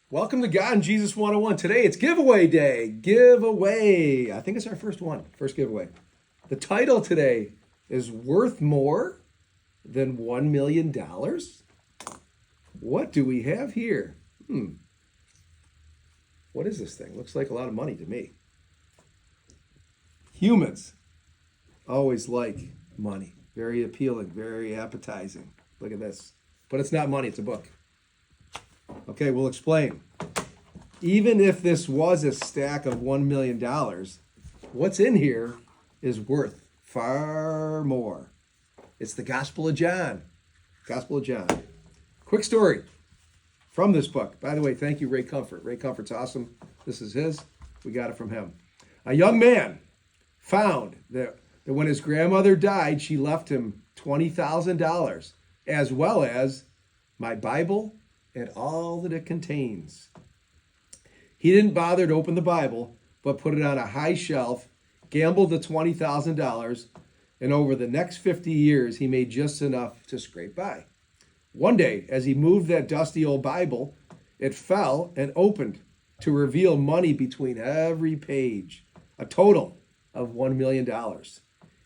Welcome to God and Jesus 101. Today it's giveaway day. Giveaway. I think it's our first one. First giveaway. The title today is Worth More Than $1 Million? What do we have here? What is this thing? Looks like a lot of money to me. Humans always like money. Very appealing, very appetizing. Look at this. But it's not money, it's a book. Okay, we'll explain. Even if this was a stack of $1 million, what's in here is worth far more. It's the Gospel of John. Gospel of John. Quick story from this book. By the way, thank you, Ray Comfort. Ray Comfort's awesome. This is his. We got it from him. A young man found that when his grandmother died, she left him $20,000, as well as my Bible and all that it contains. He didn't bother to open the Bible, but put it on a high shelf, gambled the $20,000, and over the next 50 years, he made just enough to scrape by. One day, as he moved that dusty old Bible, it fell and opened to reveal money between every page, a total of $1 million.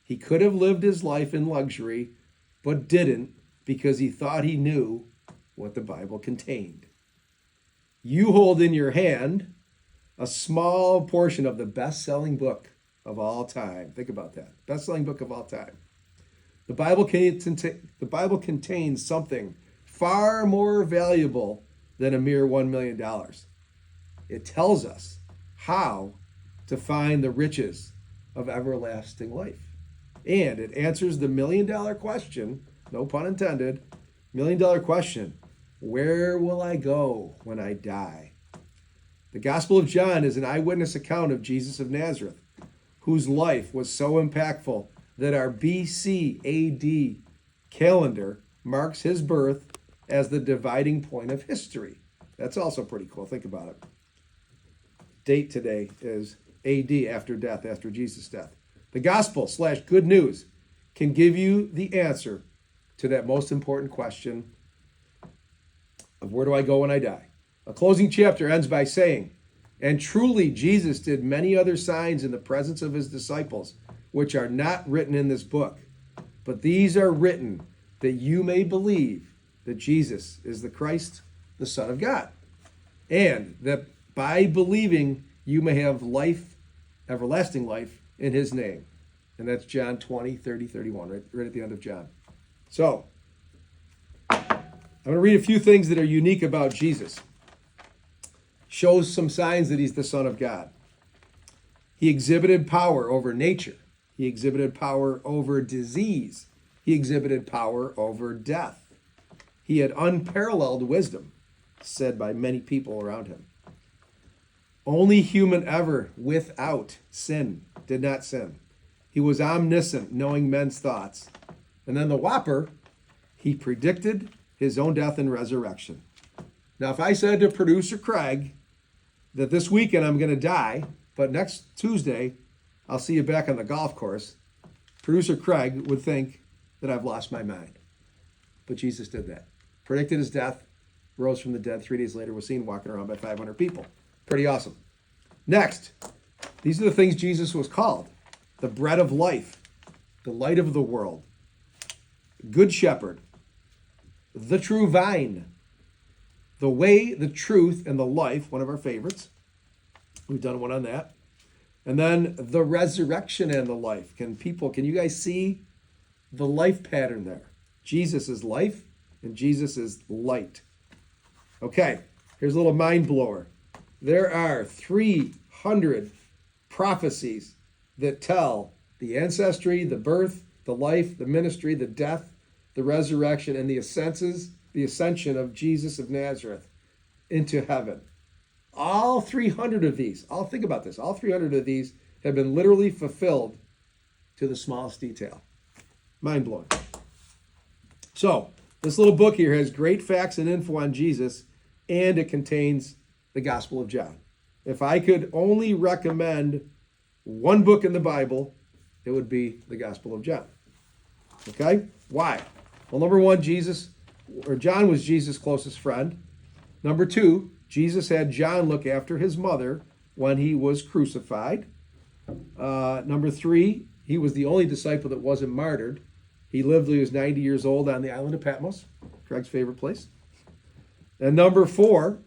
He could have lived his life in luxury, but didn't because he thought he knew what the Bible contained. You hold in your hand a small portion of the best-selling book of all time. Think about that. Best-selling book of all time. The Bible contains something far more valuable than a mere $1 million. It tells us how to find the riches of everlasting life. And it answers the million-dollar question, no pun intended, million-dollar question: where will I go when I die? The Gospel of John is an eyewitness account of Jesus of Nazareth, whose life was so impactful that our BC AD calendar marks his birth as the dividing point of history. That's also pretty cool. Think about it. Date today is AD, after death, after Jesus' death. The gospel/good news can give you the answer to that most important question of where do I go when I die. A closing chapter ends by saying, and truly Jesus did many other signs in the presence of his disciples, which are not written in this book, but these are written that you may believe that Jesus is the Christ, the Son of God, and that by believing you may have life, everlasting life, in his name. And that's John 20, 30, 31, right at the end of John. So, I'm going to read a few things that are unique about Jesus. Shows some signs that he's the Son of God. He exhibited power over nature. He exhibited power over disease. He exhibited power over death. He had unparalleled wisdom, said by many people around him. Only human ever without sin did not sin. He was omniscient, knowing men's thoughts. And then the whopper, he predicted his own death and resurrection. Now, if I said to producer Craig that this weekend I'm going to die, but next Tuesday I'll see you back on the golf course, producer Craig would think that I've lost my mind. But Jesus did that. Predicted his death, rose from the dead. 3 days later was seen walking around by 500 people. Pretty awesome. Next, these are the things Jesus was called: the bread of life, the light of the world, good shepherd, the true vine, the way, the truth, and the life, one of our favorites. We've done one on that. And then the resurrection and the life. Can you guys see the life pattern there? Jesus is life and Jesus is light. Okay, here's a little mind blower. There are 300 prophecies that tell the ancestry, the birth, the life, the ministry, the death, the resurrection, and the ascension of Jesus of Nazareth into heaven. All 300 of these, think about this, all 300 of these have been literally fulfilled to the smallest detail. Mind blowing. So, this little book here has great facts and info on Jesus, and it contains the Gospel of John. If I could only recommend one book in the Bible, it would be the Gospel of John. Okay? Why? Well, number one, John was Jesus' closest friend. Number two, Jesus had John look after his mother when he was crucified. Number 3, he was the only disciple that wasn't martyred. He lived till he was 90 years old on the island of Patmos, Craig's favorite place. And number 4,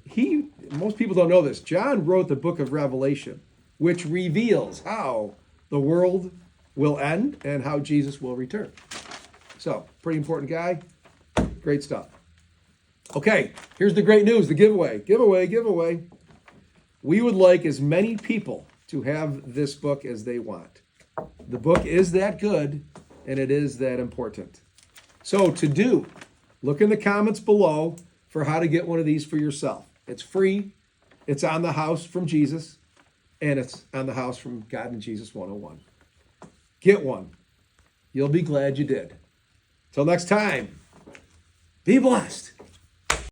most people don't know this. John wrote the book of Revelation, which reveals how the world will end and how Jesus will return. So, pretty important guy. Great stuff. Okay, here's the great news, the giveaway. Giveaway. We would like as many people to have this book as they want. The book is that good, and it is that important. So to do, look in the comments below for how to get one of these for yourself. It's free. It's on the house from Jesus, and it's on the house from God and Jesus 101. Get one. You'll be glad you did. Till next time, be blessed.